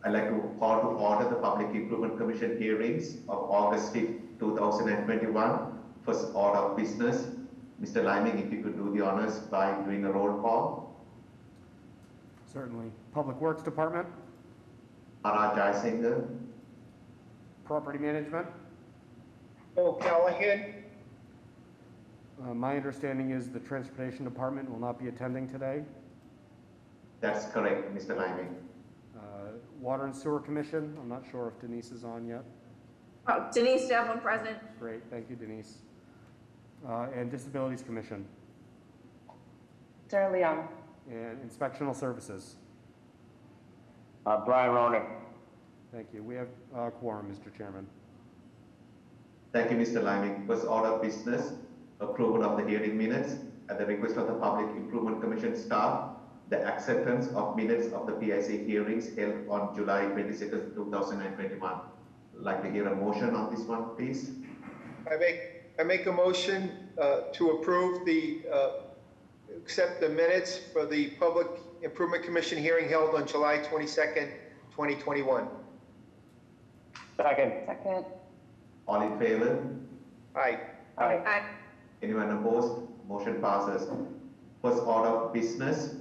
I'd like to call to order the Public Improvement Commission hearings of August 5th, 2021. First order of business. Mr. Liming, if you could do the honors by doing a roll call. Certainly. Public Works Department, Ara Jaisinger, Property Management. Bill Callahan. My understanding is the Transportation Department will not be attending today. that's correct, Mr. Liming. Water and Sewer Commission, I'm not sure if Denise is on yet. Oh, Denise Devlin, present. Great, thank you, Denise. And Disabilities Commission Sarah Leon. and Inspectional Services. Brian Ronan. Thank you. We have quorum, Mr. Chairman. Thank you, Mr. Liming. First order of business, approval of the hearing minutes at the request of the Public Improvement Commission staff, the acceptance of minutes of the PIC hearings held on July 22nd, 2021. Like to hear a motion on this one, please. I make a motion to approve accept the minutes for the Public Improvement Commission hearing held on July 22nd, 2021. Second. All in favor? Aye. Aye. Anyone opposed? Motion passes. First order of business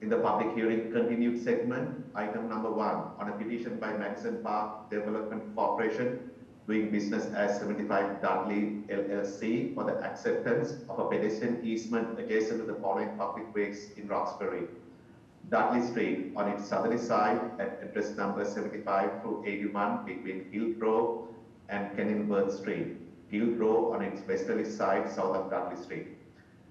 in the public hearing continued segment, item number 1, on a petition by Madison Park Development Corporation doing business as 75 Dudley LLC for the acceptance of a pedestrian easement adjacent to the following public ways in Roxbury. Dudley Street on its southerly side at address number 75 through 81 between Hill Grove and Kenilworth Street. Hill Grove on its westerly side south of Dudley Street.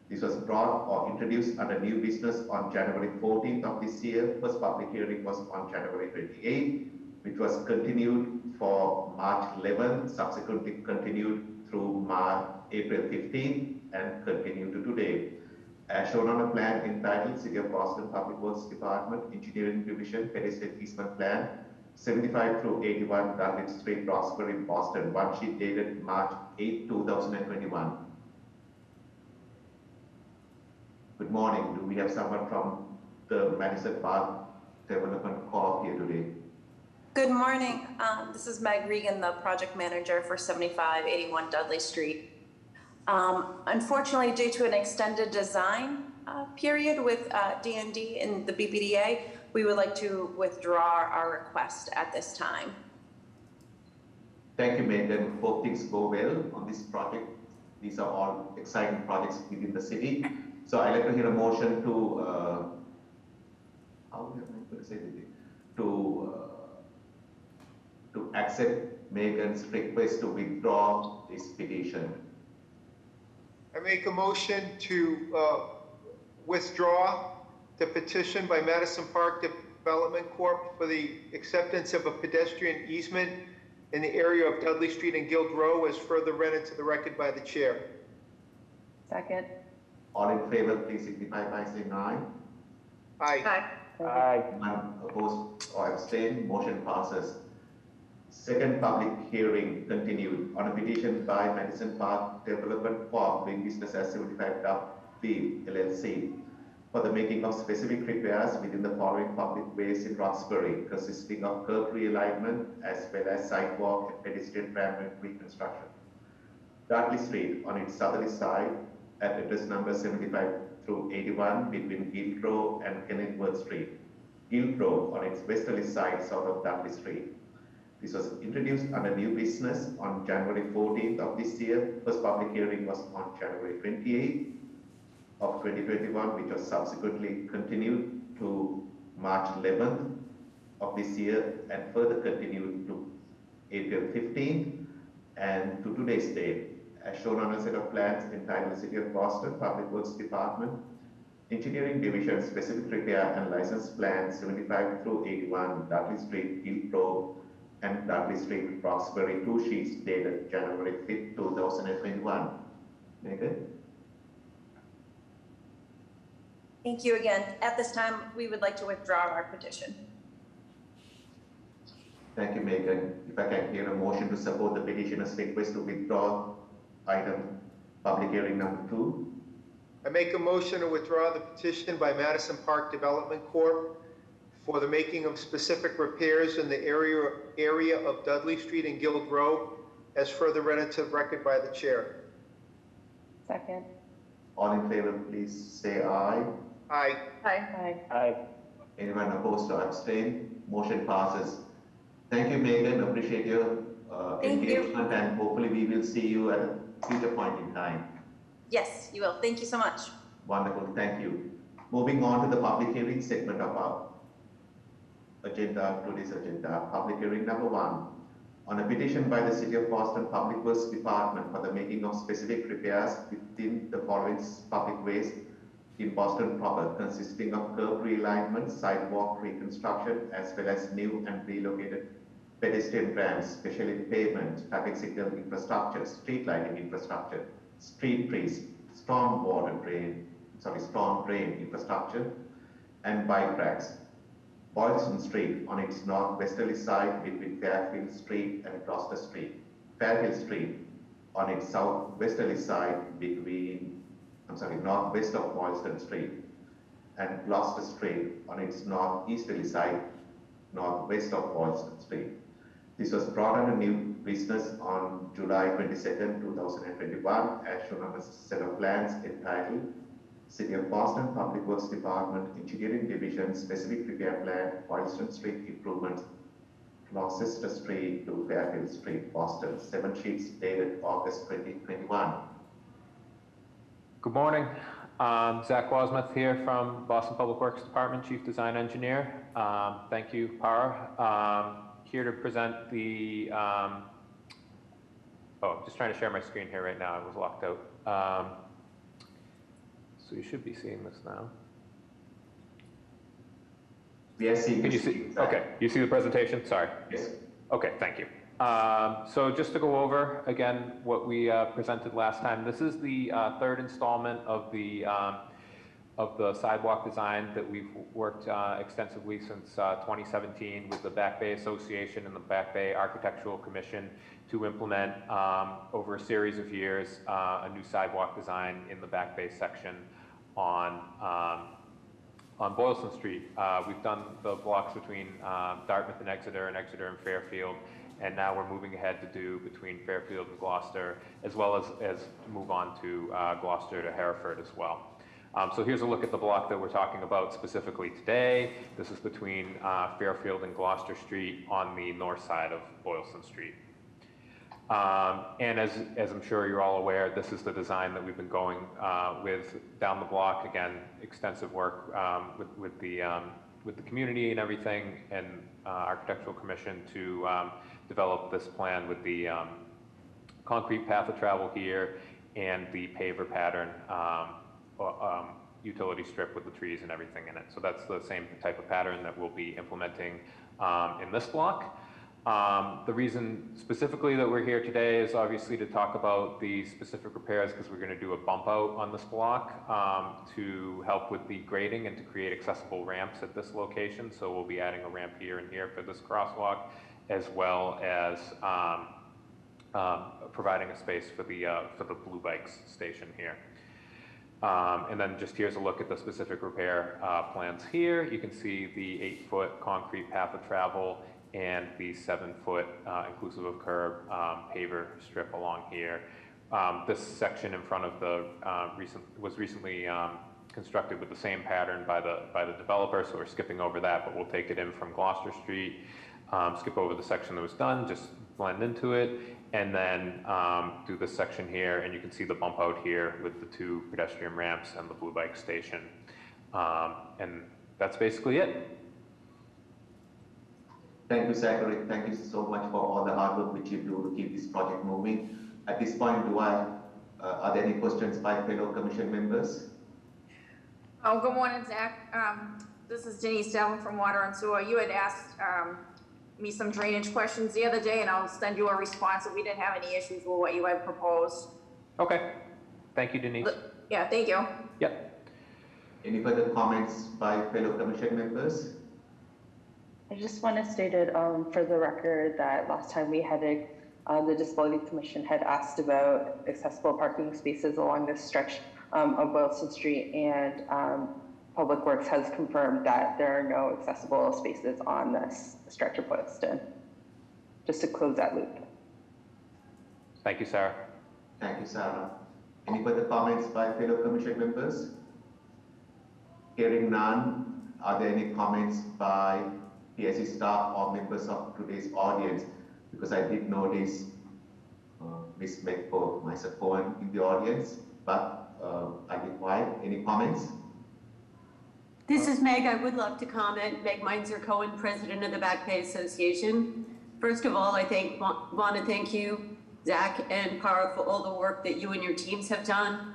This was brought or introduced under new business on January 14th of this year. First public hearing was on January 28th, which was continued for March 11th, subsequently continued through April 15th, and continued to today. As shown on a plan entitled City of Boston Public Works Department Engineering Division Pedestrian Easement Plan 75 through 81 Dudley Street, Roxbury, Boston, one sheet dated March 8, 2021. Good morning. Do we have someone from the Madison Park Development Corp here today? Good morning. This is Meg Regan, the project manager for 7581 Dudley Street. Unfortunately, due to an extended design period with D&D and the BPDA, we would like to withdraw our request at this time. Thank you, Megan. Hope things go well on this project. These are all exciting projects within the city. So I'd like to hear a motion to, how am I going to say this? To accept Megan's request to withdraw this petition. I make a motion to withdraw the petition by Madison Park Development Corp. for the acceptance of a pedestrian easement in the area of Dudley Street and Guild Row as further read into the record by the chair. Second. All in favor, please signify by saying aye. Aye. Aye. None opposed or abstained, motion passes. Second public hearing continued on a petition by Madison Park Development Corp. doing business as 75 Dudley LLC for the making of specific repairs within the following public ways in Roxbury, consisting of curb realignment as well as sidewalk and pedestrian ramp reconstruction. Dudley Street on its southerly side at address number 75 through 81 between Hill Grove and Kenilworth Street. Hill Grove on its westerly side south of Dudley Street. This was introduced under new business on January 14th of this year. First public hearing was on January 28th of 2021, which was subsequently continued to March 11th of this year and further continued to April 15th and to today's date. As shown on a set of plans entitled City of Boston Public Works Department Engineering Division Specific Repair and License Plan 75 through 81 Dudley Street, Hill Grove and Dudley Street, Roxbury, 2 sheets dated January 5th, 2021. Megan? Thank you again. At this time, we would like to withdraw our petition. Thank you, Megan. If I can hear a motion to support the petitioner's request to withdraw item public hearing number 2. I make a motion to withdraw the petition by Madison Park Development Corp. for the making of specific repairs in the area of Dudley Street and Guild Row, as further read into the record by the chair. Second. All in favor, please say aye. Aye. Aye. Aye. Anyone opposed or abstain? Motion passes. Thank you, Megan. Appreciate your Thank you. engagement, and hopefully we will see you at a future point in time. Yes, you will. Thank you so much. Wonderful, thank you. Moving on to the public hearing segment of our agenda, today's agenda. Public hearing number 1. On a petition by the City of Boston Public Works Department for the making of specific repairs within the following public ways in Boston proper, consisting of curb realignment, sidewalk reconstruction, as well as new and relocated pedestrian ramps, specially pavement, traffic signal infrastructure, street lighting infrastructure, street trees, storm drain infrastructure, and bike racks. Boylston Street on its northwesterly side between Fairfield Street and Gloucester Street. Fairfield Street on its southwesterly side between, northwest of Boylston Street, and Gloucester Street on its northeasterly side, northwest of Boylston Street. This was brought under new business on July 22nd, 2021, as shown on a set of plans entitled City of Boston Public Works Department Engineering Division Specific Repair Plan, Boylston Street Improvements, Gloucester Street to Fairfield Street, Boston. 7 sheets dated August 2021. Good morning. Zach Wasmuth here from Boston Public Works Department, Chief Design Engineer. Thank you, Para. Here to present the, I'm just trying to share my screen here right now. I was locked out. So you should be seeing this now. We are seeing. Can you see? Okay, you see the presentation? Sorry. Yes. Okay, thank you. So just to go over again what we presented last time, this is the third installment of the sidewalk design that we've worked extensively since 2017 with the Back Bay Association and the Back Bay Architectural Commission to implement over a series of years a new sidewalk design in the Back Bay section on Boylston Street. We've done the blocks between Dartmouth and Exeter and Fairfield, and now we're moving ahead to do between Fairfield and Gloucester, as well as move on to Gloucester to Hereford as well. So here's a look at the block that we're talking about specifically today. This is between Fairfield and Gloucester Street on the north side of Boylston Street. And as I'm sure you're all aware, this is the design that we've been going with down the block. Again, extensive work with the community and everything, and Architectural Commission to develop this plan with the concrete path of travel here and the paver pattern utility strip with the trees and everything in it. So that's the same type of pattern that we'll be implementing in this block. The reason specifically that we're here today is obviously to talk about the specific repairs, because we're going to do a bump out on this block to help with the grading and to create accessible ramps at this location. So we'll be adding a ramp here and here for this crosswalk, as well as providing a space for the Blue Bikes station here. And then just here's a look at the specific repair plans here. You can see the 8-foot concrete path of travel and the 7-foot inclusive of curb paver strip along here. This section in front of the was recently constructed with the same pattern by the developer, so we're skipping over that, but we'll take it in from Gloucester Street, skip over the section that was done, just blend into it, and then do this section here, and you can see the bump out here with the 2 pedestrian ramps and the Blue Bike station. And that's basically it. Thank you, Zachary. Thank you so much for all the hard work which you do to keep this project moving. At this point, are there any questions by fellow commission members? Oh, good morning, Zach. This is Denise Devlin from Water and Sewer. You had asked me some drainage questions the other day, and I'll send you a response if we didn't have any issues with what you had proposed. Okay. Thank you, Denise. Yeah, thank you. Yep. Any further comments by fellow commission members? I just want to state it for the record that last time we had the Disability Commission had asked about accessible parking spaces along this stretch of Boylston Street, and Public Works has confirmed that there are no accessible spaces on this stretch of Boylston. Just to close that loop. Thank you, Sarah. Thank you, Sarah. Any further comments by fellow commission members? Hearing none, are there any comments by PSC staff or members of today's audience? Because I did notice Ms. Megco, myself, Cohen in the audience, but I did quiet. Any comments? This is Meg. I would love to comment. Meg Meinzer Cohen, President of the Back Bay Association. First of all, I want to thank you, Zach and Para, for all the work that you and your teams have done.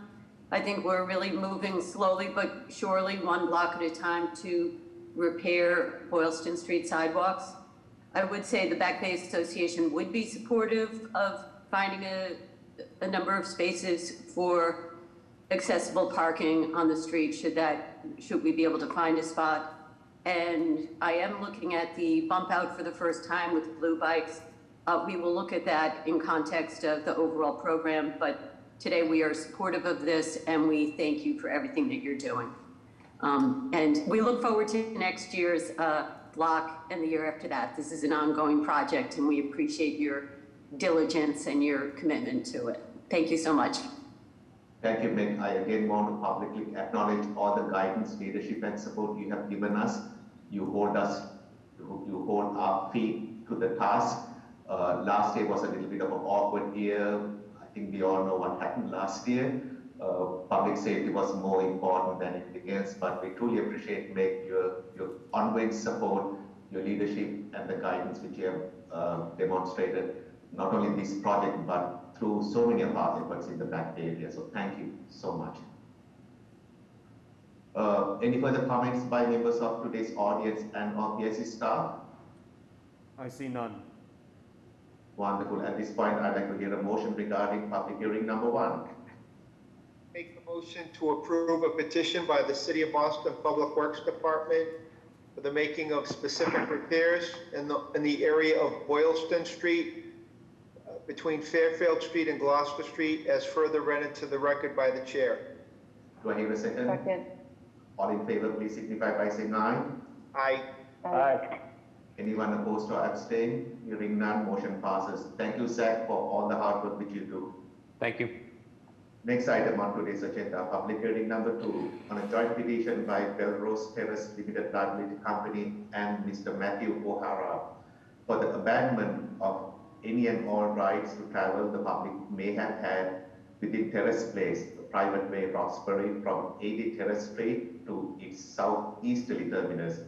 I think we're really moving slowly but surely, one block at a time, to repair Boylston Street sidewalks. I would say the Back Bay Association would be supportive of finding a number of spaces for accessible parking on the street should we be able to find a spot. And I am looking at the bump out for the first time with blue bikes. We will look at that in context of the overall program, but today we are supportive of this and we thank you for everything that you're doing. And we look forward to next year's block and the year after that. This is an ongoing project and we appreciate your diligence and your commitment to it. Thank you so much. Thank you, Meg. I again want to publicly acknowledge all the guidance, leadership, and support you have given us. You hold our feet to the task. Last year was a little bit of an awkward year. I think we all know what happened last year. Public safety was more important than anything else, but we truly appreciate, Meg, your ongoing support, your leadership, and the guidance which you have demonstrated, not only this project, but through so many of our efforts in the Back Bay area. So thank you so much. Any further comments by members of today's audience and or PSC staff? I see none. Wonderful. At this point, I'd like to hear a motion regarding public hearing number 1. Make the motion to approve a petition by the City of Boston Public Works Department for the making of specific repairs in the area of Boylston Street between Fairfield Street and Gloucester Street, as further read into the record by the chair. Do I hear a second? Second. All in favor, please signify by saying aye. Aye. Aye. Anyone opposed or abstain? Hearing none, motion passes. Thank you, Zach, for all the hard work which you do. Thank you. Next item on today's agenda, public hearing number 2, on a joint petition by Belrose Terrace Limited Liability Company and Mr. Matthew O'Hara for the abandonment of any and all rights to travel the public may have had within Terrace Place, the private way Roxbury from 80 Terrace Street to its southeasterly terminus.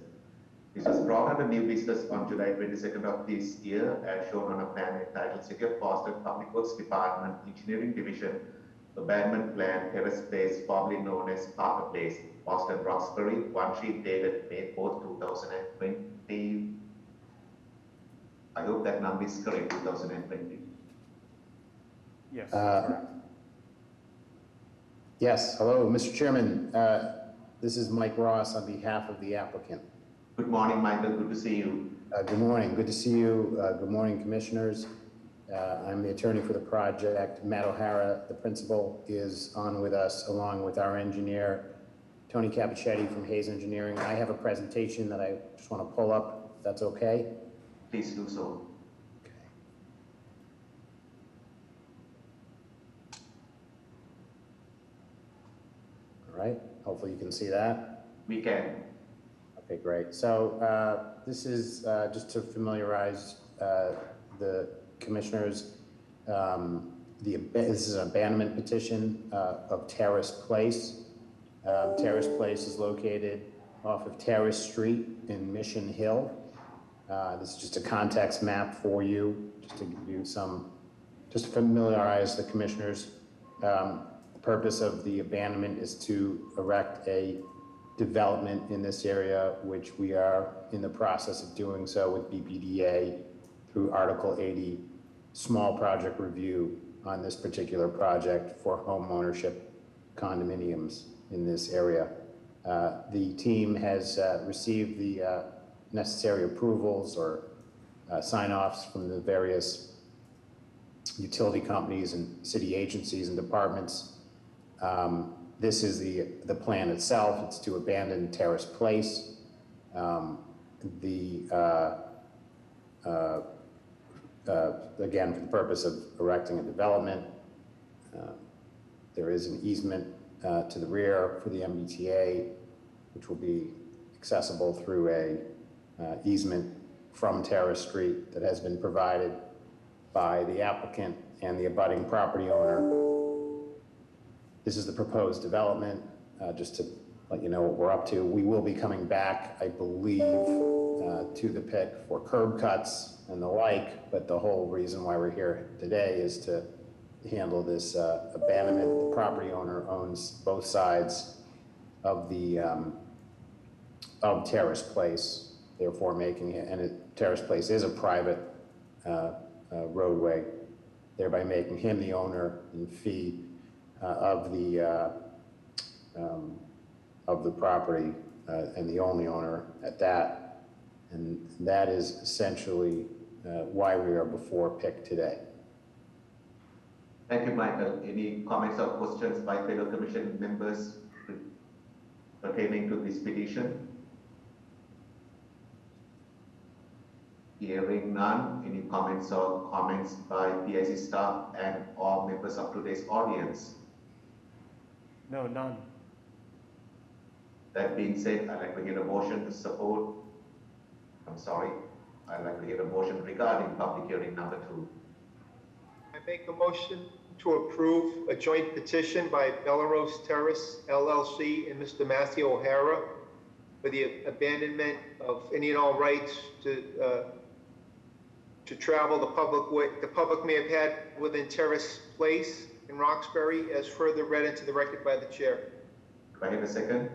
This was brought under new business on July 22nd of this year, as shown on a plan entitled City of Boston Public Works Department Engineering Division Abandonment Plan, Terrace Place, formerly known as Parker Place, Boston Roxbury, one sheet dated May 4th, 2020. I hope that number is correct, 2020. Yes, that's correct. Yes, hello, Mr. Chairman. This is Mike Ross on behalf of the applicant. Good morning, Michael. Good to see you. Good morning. Good to see you. Good morning, commissioners. I'm the attorney for the project. Matt O'Hara, the principal, is on with us, along with our engineer, Tony Capichetti from Hayes Engineering. I have a presentation that I just want to pull up, if that's okay. Please do so. All right, hopefully you can see that. We can. Okay, great. So this is just to familiarize the commissioners. This is an abandonment petition of Terrace Place. Terrace Place is located off of Terrace Street in Mission Hill. This is just a context map for you, just to give you some, just to familiarize the commissioners. The purpose of the abandonment is to erect a development in this area, which we are in the process of doing so with BPDA through Article 80 small project review on this particular project for home ownership condominiums in this area. The team has received the necessary approvals or sign-offs from the various utility companies and city agencies and departments. This is the plan itself. It's to abandon Terrace Place. Again, for the purpose of erecting a development. There is an easement to the rear for the MBTA, which will be accessible through a easement from Terrace Street that has been provided by the applicant and the abutting property owner. This is the proposed development, just to let you know what we're up to. We will be coming back, I believe, to the PIC for curb cuts and the like, but the whole reason why we're here today is to handle this abandonment. The property owner owns both sides of the of Terrace Place, therefore making it, and Terrace Place is a private roadway, thereby making him the owner in fee of the property and the only owner at that. And that is essentially why we are before PIC today. Thank you, Michael. Any comments or questions by fellow commission members pertaining to this petition? Hearing none, any comments by PIC staff and or members of today's audience? No, none. That being said, I'd like to hear a motion to support. I'd like to hear a motion regarding public hearing number 2. I make a motion to approve a joint petition by Bellerose Terrace LLC and Mr. Matthew O'Hara for the abandonment of any and all rights to travel the public way the public may have had within Terrace Place in Roxbury, as further read into the record by the chair. Do I have a second?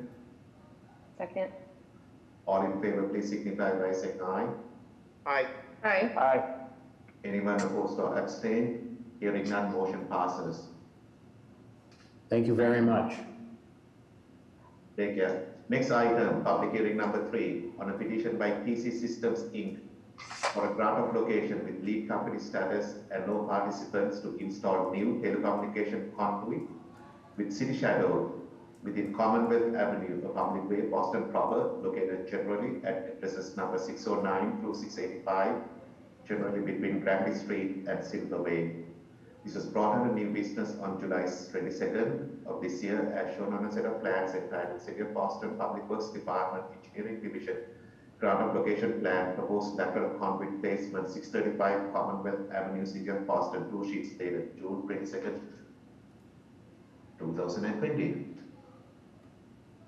Second. All in favor, please signify by saying aye. Aye. Aye. Aye. Anyone opposed or abstain? Hearing none, motion passes. Thank you very much. Take care. Next item, public hearing number 3 on a petition by TC Systems Inc. for a grant of location with lead company status and no participants to install new telecommunication conduit with City Shadow within Commonwealth Avenue, a public way, Boston proper, located generally at addresses number 609 through 685, generally between Granby Street and Silver Way. This was brought under new business on July 22nd of this year, as shown on a set of plans entitled City of Boston Public Works Department Engineering Division Grant of Location Plan, proposed lateral conduit placement, 635 Commonwealth Avenue, City of Boston, 2 sheets dated June 22nd, 2020.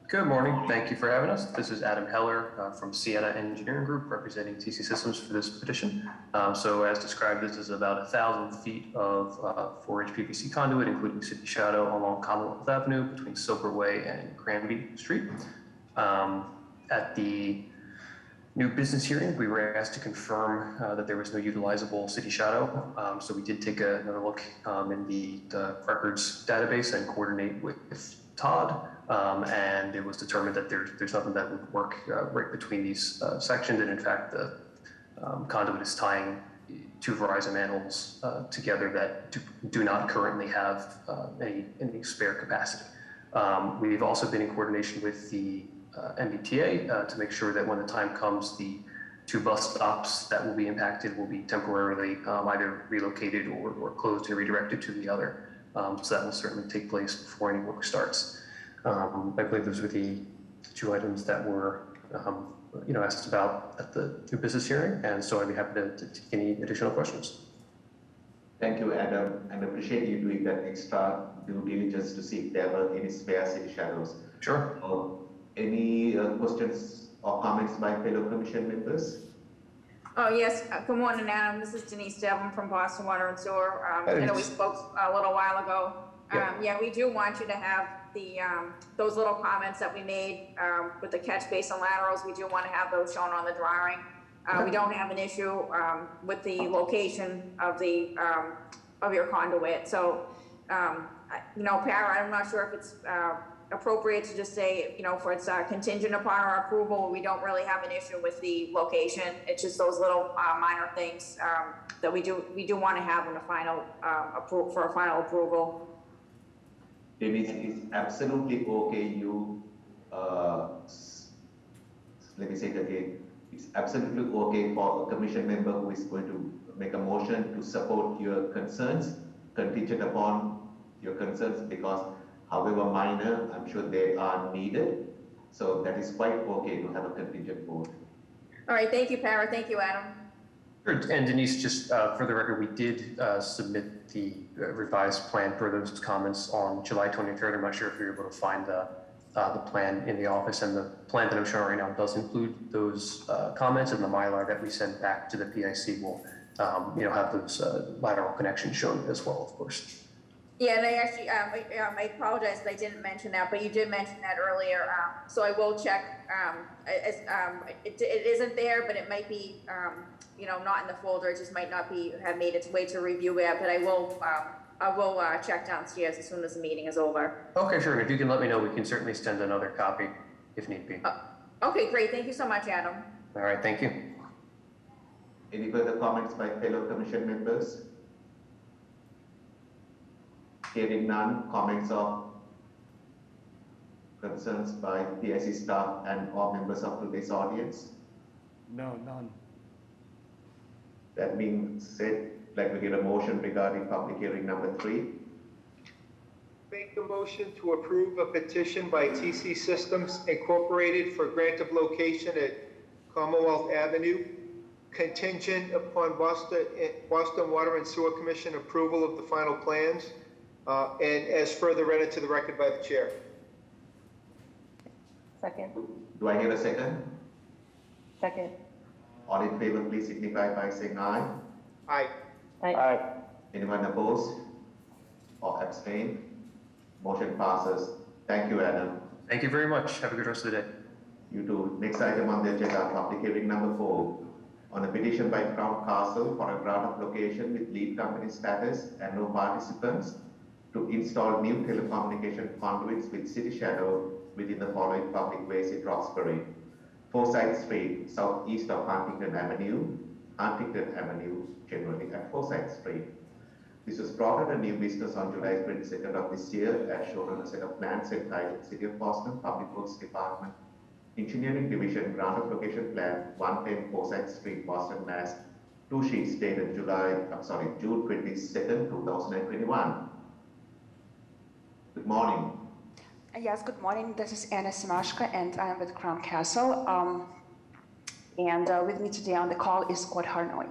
Good morning. Thank you for having us. This is Adam Heller from Sienna Engineering Group, representing TC Systems for this petition. So as described, this is about 1,000 feet of 4-inch PVC conduit, including City Shadow along Commonwealth Avenue between Silver Way and Granby Street. At the new business hearing, we were asked to confirm that there was no utilizable City Shadow. So we did take another look in the records database and coordinate with Todd. And it was determined that there's nothing that would work right between these sections. And in fact, the conduit is tying 2 Verizon manholes together that do not currently have any spare capacity. We've also been in coordination with the MBTA to make sure that when the time comes, the 2 bus stops that will be impacted will be temporarily either relocated or closed and redirected to the other. So that will certainly take place before any work starts. I believe those were the 2 items that were, asked about at the new business hearing, and so I'd be happy to take any additional questions. Thank you, Adam, and appreciate you doing that extra due diligence to see if there were any spare City Shadows. Sure. Any questions or comments by fellow commission members? Oh, yes. Good morning, Adam. This is Denise Devlin from Boston Water and Sewer. I know we spoke a little while ago. Yeah, we do want you to have the those little comments that we made with the catch basin laterals. We do want to have those shown on the drawing. We don't have an issue with the location of the of your conduit. So, Para, I'm not sure if it's appropriate to just say, for it's contingent upon our approval. We don't really have an issue with the location. It's just those little minor things that we do want to have in the final for a final approval. Dennis, it's absolutely okay. Let me say it again. It's absolutely okay for a commission member who is going to make a motion to support your concerns, contingent upon your concerns, because however minor, I'm sure they are needed. So that is quite okay to have a contingent vote. All right, thank you, Para. Thank you, Adam. Sure. And Denise, just for the record, we did submit the revised plan per those comments on July 23rd. I'm not sure if you're able to find the plan in the office, and the plan that I'm showing right now does include those comments, and the Mylar that we sent back to the PIC will, have those lateral connections shown as well, of course. Yeah, and I actually, I apologize that I didn't mention that, but you did mention that earlier. So I will check. It isn't there, but it might be, not in the folder. It just might not have made its way to review yet. But I will check downstairs as soon as the meeting is over. Okay, sure. And if you can let me know, we can certainly send another copy if need be. Okay, great. Thank you so much, Adam. All right, thank you. Any further comments by fellow commission members? Hearing none, comments or concerns by PIC staff and or members of today's audience? No, none. That being said, I'd like to hear a motion regarding public hearing number 3. Make a motion to approve a petition by TC Systems Incorporated for grant of location at Commonwealth Avenue, contingent upon Boston Water and Sewer Commission approval of the final plans, and as further read into the record by the chair. Second. Do I hear a second? Second. All in favor, please signify by saying aye. Aye. Aye. Anyone opposed or abstain? Motion passes. Thank you, Adam. Thank you very much. Have a good rest of the day. You too. Next item on the agenda, public hearing number 4. On a petition by Crown Castle for a grant of location with lead company status and no participants to install new telecommunication conduits with city shadow within the following public ways in Roxbury: Forsyth Street, southeast of Huntington Avenue generally at Forsyth Street. This was brought under new business on July 22nd of this year, as shown on a set of plans entitled City of Boston Public Works Department, Engineering Division Grant of Location Plan 110 Forsyth Street, Boston, Mass. 2 sheets dated June 22nd, 2021. Good morning. Yes, good morning. This is Anna Simashka, and I'm with Crown Castle. And with me today on the call is Scott Harnoy.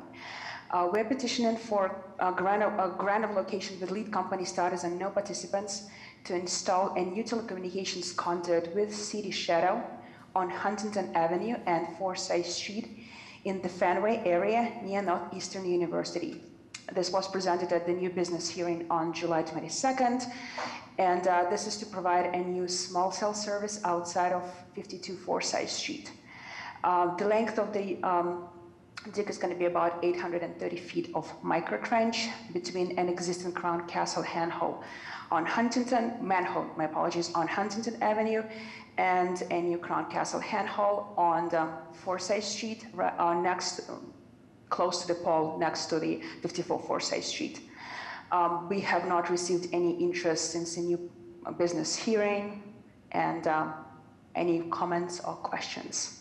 We're petitioning for a grant of location with lead company status and no participants to install a new telecommunications conduit with city shadow on Huntington Avenue and Forsyth Street in the Fenway area near Northeastern University. This was presented at the new business hearing on July 22nd, and this is to provide a new small cell service outside of 52 Forsyth Street. The length of the dig is going to be about 830 feet of micro trench between an existing Crown Castle manhole on Huntington Avenue and a new Crown Castle manhole on the Forsyth Street, close to the pole next to the 54 Forsyth Street. We have not received any interest since the new business hearing, and any comments or questions?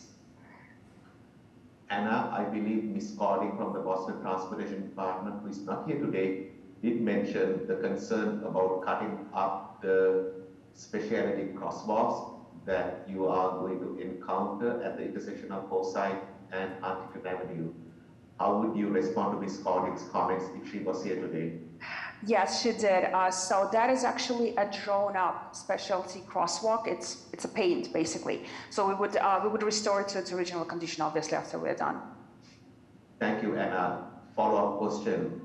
Anna, I believe Ms. Cording from the Boston Transportation Department, who is not here today, did mention the concern about cutting up the specialty crosswalks that you are going to encounter at the intersection of Forsyth and Huntington Avenue. How would you respond to Ms. Cording's comments if she was here today? Yes, she did. So that is actually a drawn-up specialty crosswalk. It's a paint, basically. So we would restore it to its original condition, obviously, after we're done. Thank you, Anna. Follow-up question.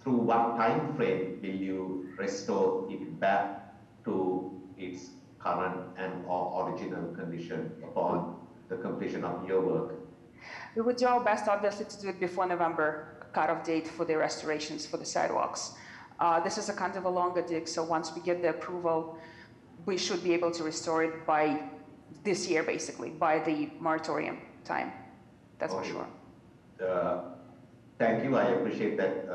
Through what time frame will you restore it back to its current and or original condition upon the completion of your work? We would do our best, obviously, to do it before November cutoff date for the restorations for the sidewalks. This is a kind of a longer dig, so once we get the approval, we should be able to restore it by this year, basically, by the moratorium time. That's for sure. Thank you. I appreciate that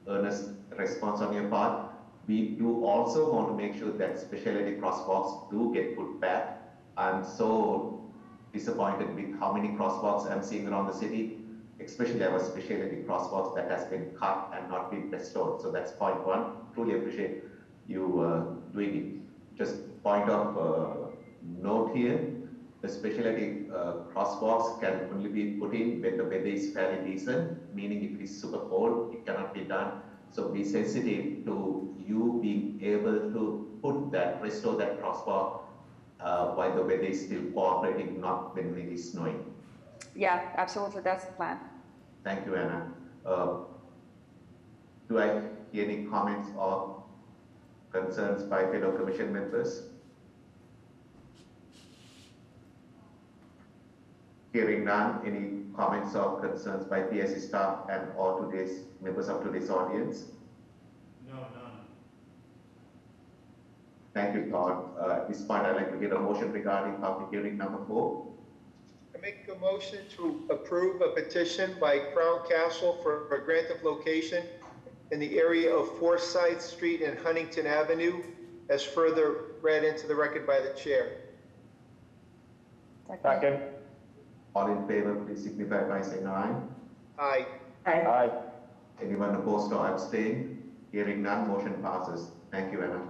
earnest response on your part. We do also want to make sure that specialty crosswalks do get put back. I'm so disappointed with how many crosswalks I'm seeing around the city, especially our specialty crosswalks that has been cut and not been restored. So that's point one. Truly appreciate you doing it. Just point of note here, the specialty crosswalks can only be put in when the weather is fairly decent, meaning if it is super cold, it cannot be done. So be sensitive to you being able to restore that crosswalk while the weather is still cooperating, not when it is snowing. Yeah, absolutely, that's the plan. Thank you, Anna. Do I hear any comments or concerns by fellow commission members? Hearing none, any comments or concerns by PSC staff and or members of today's audience? No, none. Thank you, Todd. At this point, I'd like to get a motion regarding public hearing number 4. I make a motion to approve a petition by Crown Castle for a grant of location in the area of Forsyth Street and Huntington Avenue, as further read into the record by the chair. Second. All in favor, please signify by saying aye. Aye. Aye. Anyone opposed or abstain? Hearing none, motion passes. Thank you, Anna.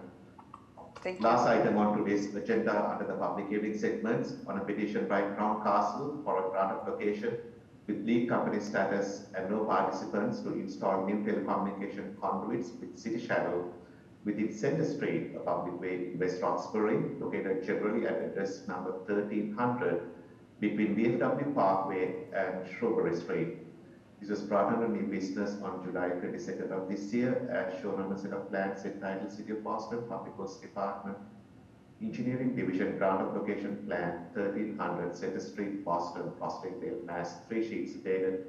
Thank you. Last item on today's agenda under the public hearing segments on a petition by Crown Castle for a grant of location with lead company status and no participants to install new telecommunication conduits with City Shadow within Center Street, a public way in West Roxbury, located generally at address number 1300 between VFW Parkway and Shrewsbury Street. This was brought under new business on July 22nd of this year, as shown on the set of plans entitled City of Boston Public Works Department Engineering Division Grant of Location Plan 1300 Center Street, Boston, Roslindale, Mass. 3 sheets dated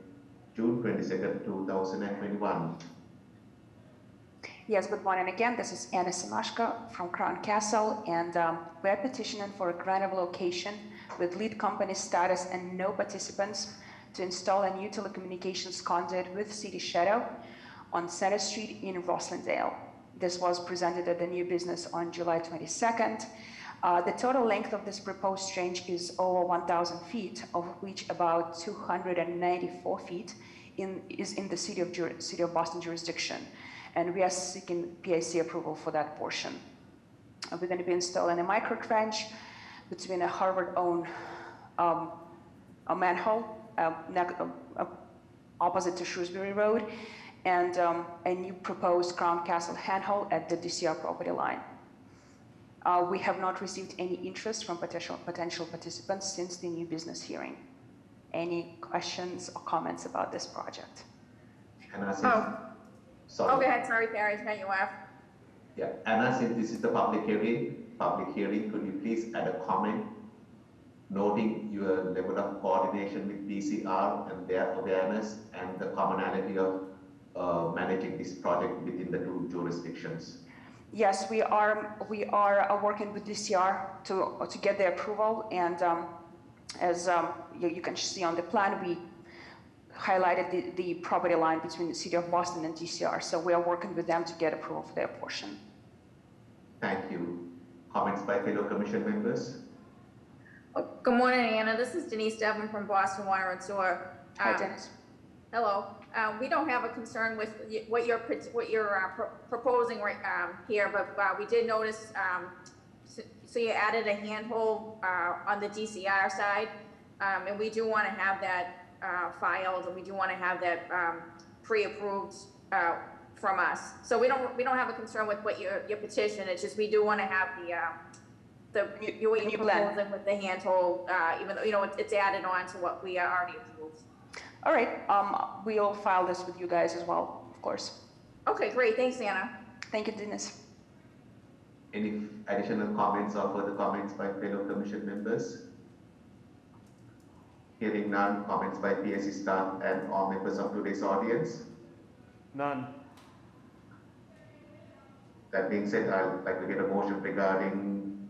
June 22nd, 2021. Yes, good morning again. This is Anna Semashko from Crown Castle, and we're petitioning for a grant of location with lead company status and no participants to install a new telecommunications conduit with City Shadow on Center Street in Roslindale. This was presented at the new business on July 22nd. The total length of this proposed change is over 1,000 feet, of which about 294 feet is in the City of Boston jurisdiction. And we are seeking PIC approval for that portion. We're going to be installing a micro trench between a Harvard-owned a manhole opposite to Shrewsbury Road and a new proposed Crown Castle handhole at the DCR property line. We have not received any interest from potential participants since the new business hearing. Any questions or comments about this project? Sorry. Oh, go ahead, sorry, Perry, cut you off. Yeah, Anna, since this is the public hearing, could you please add a comment noting your level of coordination with DCR and their awareness and the commonality of managing this project within the two jurisdictions? Yes, we are working with DCR to get the approval, and as you can see on the plan, we highlighted the property line between the City of Boston and DCR, so we are working with them to get approval for their portion. Thank you. Comments by fellow commission members? Good morning, Anna. This is Denise Devon from Boston Water and Sewer. Hi, Dennis. Hello. We don't have a concern with what you're proposing right here, but we did notice. So you added a handhold on the DCR side, and we do want to have that filed, and we do want to have that pre-approved from us. So we don't have a concern with what your petition. It's just we do want to have what you're proposing with the handhold, even though it's added on to what we already approved. All right, we'll file this with you guys as well, of course. Okay, great. Thanks, Anna. Thank you, Dennis. Any additional comments or further comments by fellow commission members? Hearing none, comments by PSC staff and all members of today's audience? None. That being said, I'd like to get a motion regarding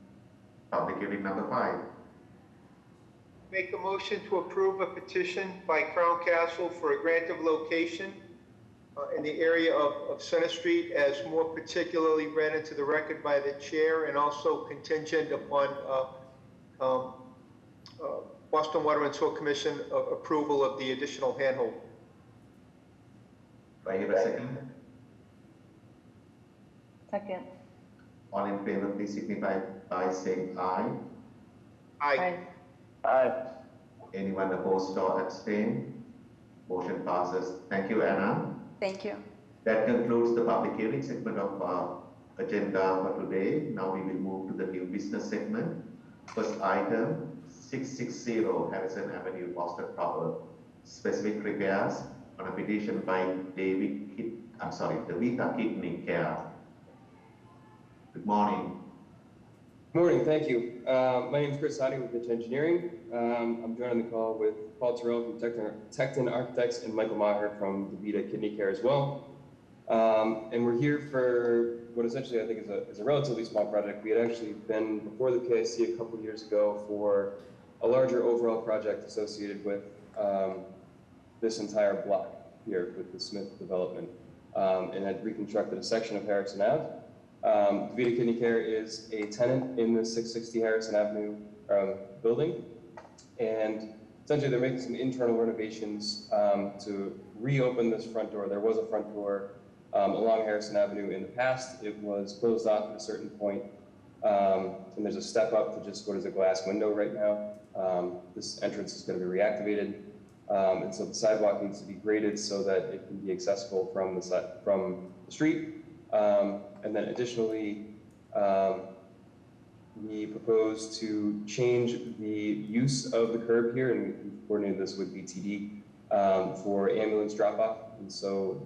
public hearing number 5. Make a motion to approve a petition by Crown Castle for a grant of location in the area of Center Street, as more particularly read into the record by the chair, and also contingent upon Boston Water and Sewer Commission approval of the additional handhold. Do I hear a second? Second. All in favor, please signify by saying aye. Aye. Aye. Anyone opposed or abstain? Motion passes. Thank you, Anna. Thank you. That concludes the public hearing segment of our agenda for today. Now we will move to the new business segment. First item, 660 Harrison Avenue, Boston Proper. Specific repairs on a petition by Davita Kidney Care. Good morning. Morning, thank you. My name is Chris Hottie with Pitch Engineering. I'm joined on the call with Paul Terrell from Tecton Architects and Michael Maher from DaVita Kidney Care as well. And we're here for what essentially I think is a relatively small project. We had actually been before the PIC a couple years ago for a larger overall project associated with this entire block here with the Smith development, and had reconstructed a section of Harrison Ave. DaVita Kidney Care is a tenant in the 660 Harrison Avenue building, and essentially they're making some internal renovations to reopen this front door. There was a front door along Harrison Avenue in the past. It was closed off at a certain point, and there's a step up to just what is a glass window right now. This entrance is going to be reactivated, and so the sidewalk needs to be graded so that it can be accessible from the street. And then additionally, we propose to change the use of the curb here, and we've coordinated this with BTD for ambulance drop-off. And so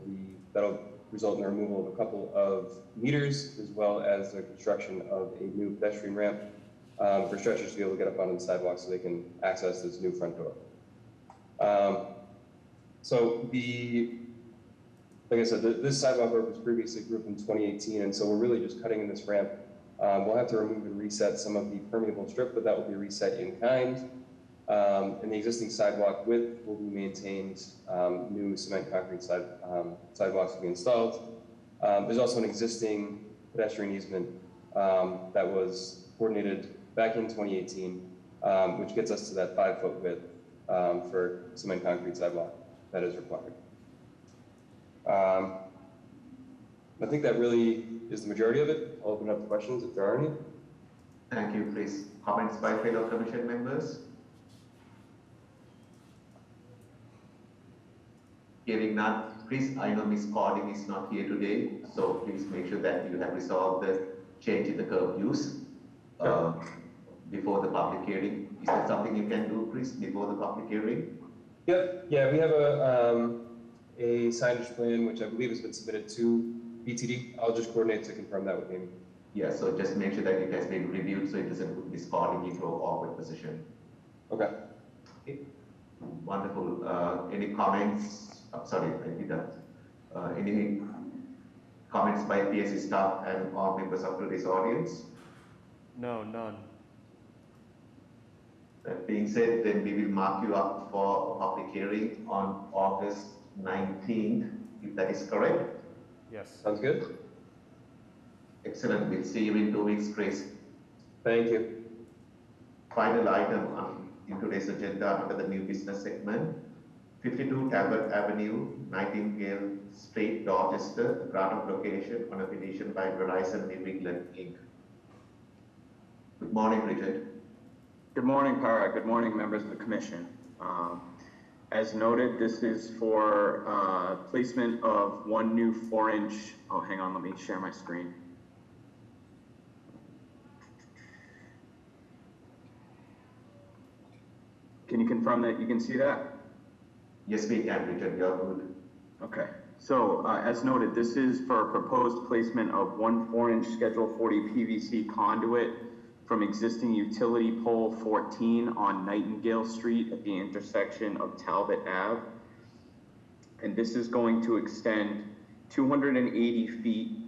that'll result in the removal of a couple of meters, as well as the construction of a new pedestrian ramp for stretchers to be able to get up onto the sidewalk so they can access this new front door. Like I said, this sidewalk work was previously approved in 2018, and so we're really just cutting in this ramp. We'll have to remove and reset some of the permeable strip, but that will be reset in kind. And the existing sidewalk width will be maintained. New cement concrete sidewalks will be installed. There's also an existing pedestrian easement that was coordinated back in 2018, which gets us to that 5-foot width for cement concrete sidewalk that is required. I think that really is the majority of it. I'll open up to questions if there are any. Thank you, Chris. Comments by fellow commission members? Hearing none. Chris, I know Ms. Cording is not here today, so please make sure that you have resolved the change in the curb use before the public hearing. Is that something you can do, Chris, before the public hearing? Yep. Yeah, we have a signage plan, which I believe has been submitted to BTD. I'll just coordinate to confirm that with Amy. Yeah, so just make sure that it has been reviewed so it doesn't put Ms. Cording into an awkward position. Okay. Wonderful. Any comments? Sorry, I did that. Any comments by PSC staff and all members of today's audience? No, none. That being said, then we will mark you up for a public hearing on August 19th, if that is correct. Yes. Sounds good. Excellent. We'll see you in 2 weeks, Chris. Thank you. Final item in today's agenda under the new business segment, 52 Talbot Avenue, Nightingale Street, Dorchester, grant of location on a petition by Verizon New England, Inc. Good morning, Richard. Good morning, Parag. Good morning, members of the commission. As noted, this is for placement of one new 4-inch, oh, hang on, let me share my screen. Can you confirm that you can see that? Yes, we can, Richard. You're good. Okay. So, as noted, this is for a proposed placement of one 4-inch Schedule 40 PVC conduit from existing utility pole 14 on Nightingale Street at the intersection of Talbot Ave. And this is going to extend 280 feet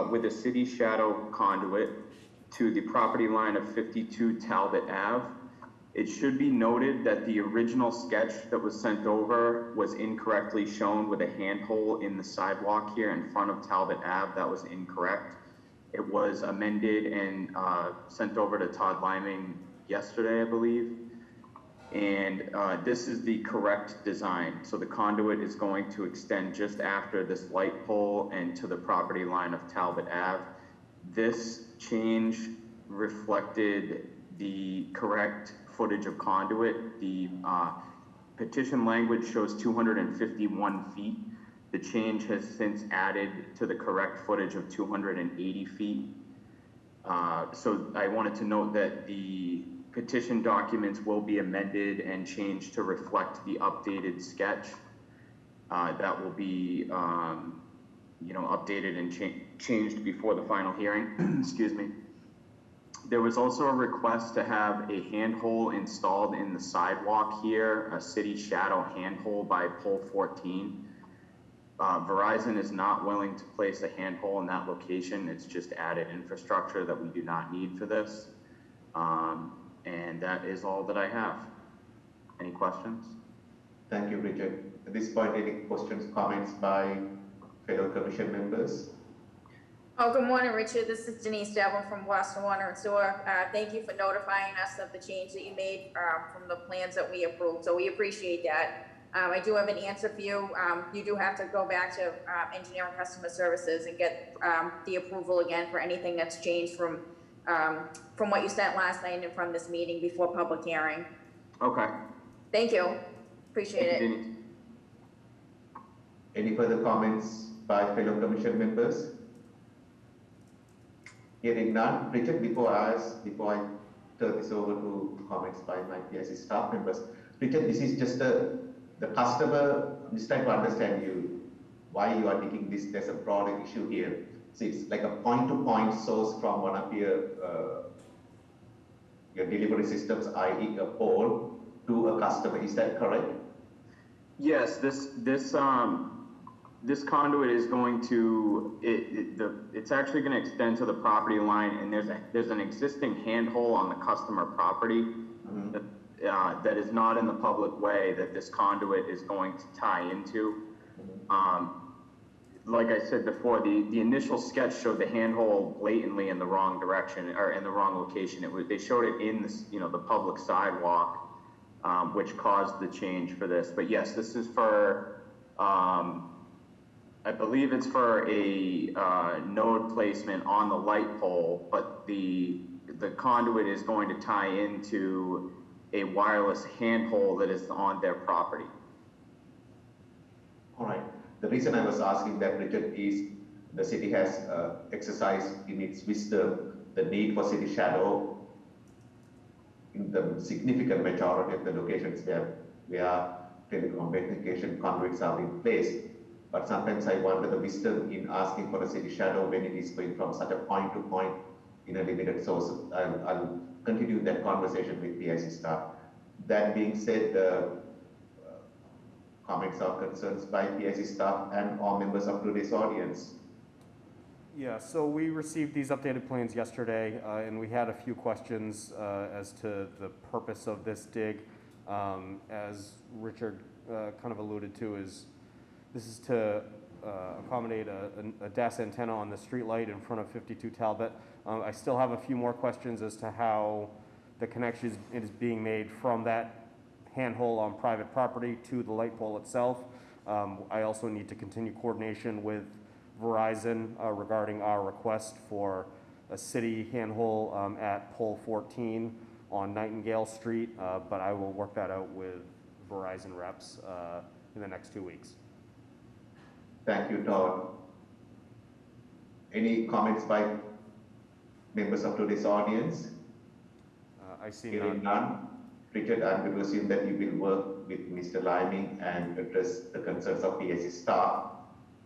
with a city shadow conduit to the property line of 52 Talbot Ave. It should be noted that the original sketch that was sent over was incorrectly shown with a handhole in the sidewalk here in front of Talbot Ave. That was incorrect. It was amended and sent over to Todd Liming yesterday, I believe. And this is the correct design. So the conduit is going to extend just after this light pole and to the property line of Talbot Ave. This change reflected the correct footage of conduit. The petition language shows 251 feet. The change has since added to the correct footage of 280 feet. So I wanted to note that the petition documents will be amended and changed to reflect the updated sketch. That will be, updated and changed before the final hearing. Excuse me. There was also a request to have a handhole installed in the sidewalk here, a city shadow handhole by pole 14. Verizon is not willing to place a handhole in that location. It's just added infrastructure that we do not need for this. And that is all that I have. Any questions? Thank you, Richard. At this point, any questions, comments by fellow commission members? Oh, good morning, Richard. This is Denise Devlin from Boston Water and Sewer. Thank you for notifying us of the change that you made from the plans that we approved. So we appreciate that. I do have an answer for you. You do have to go back to engineering customer services and get the approval again for anything that's changed from what you sent last night and from this meeting before public hearing. Okay. Thank you. Appreciate it. Any further comments by fellow commission members? Hearing none. Richard, before I turn this over to comments by my PIC staff members, Richard, this is just the customer. I'm just trying to understand why you are taking this. There's a broader issue here. So it's like a point-to-point source from one of your delivery systems, i.e. a pole, to a customer. Is that correct? Yes, this conduit is going to, it's actually going to extend to the property line, and there's an existing handhole on the customer property that is not in the public way that this conduit is going to tie into. Like I said before, the initial sketch showed the handhole blatantly in the wrong direction or in the wrong location. They showed it in the public sidewalk, which caused the change for this. But yes, this is for. I believe it's for a node placement on the light pole, but the conduit is going to tie into a wireless handhole that is on their property. All right. The reason I was asking that, Richard, is the city has exercised in its wisdom the need for city shadow in the significant majority of the locations where telecommunication conduits are in place. But sometimes I wonder the wisdom in asking for a city shadow when it is going from such a point to point in a limited source. I'll continue that conversation with PIC staff. That being said, comments or concerns by PIC staff and all members of today's audience. Yeah, so we received these updated plans yesterday, and we had a few questions as to the purpose of this dig. As Richard kind of alluded to, this is to accommodate a DAS antenna on the streetlight in front of 52 Talbot. I still have a few more questions as to how the connection is being made from that handhole on private property to the light pole itself. I also need to continue coordination with Verizon regarding our request for a city handhole at pole 14 on Nightingale Street, but I will work that out with Verizon reps in the next 2 weeks. Thank you, Todd. Any comments by members of today's audience? I see none. Richard, I'm going to assume that you will work with Mr. Liming and address the concerns of PIC staff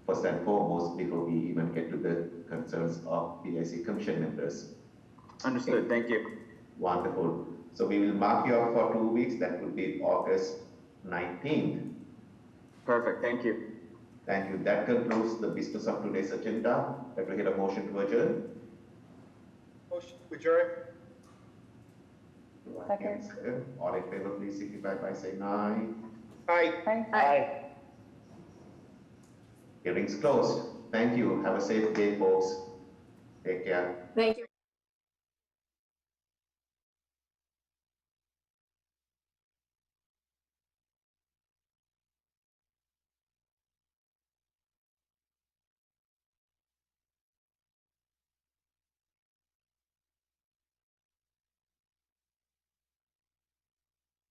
first and foremost before we even get to the concerns of PIC commission members. Understood. Thank you. Wonderful. So we will mark you out for 2 weeks. That would be August 19th. Perfect. Thank you. Thank you. That concludes the business of today's agenda. Let me get a motion to adjourn. Motion to adjourn. Second. All in favor, please signify by saying aye. Aye. Aye. Hearing's closed. Thank you. Have a safe day, folks. Take care. Thank you.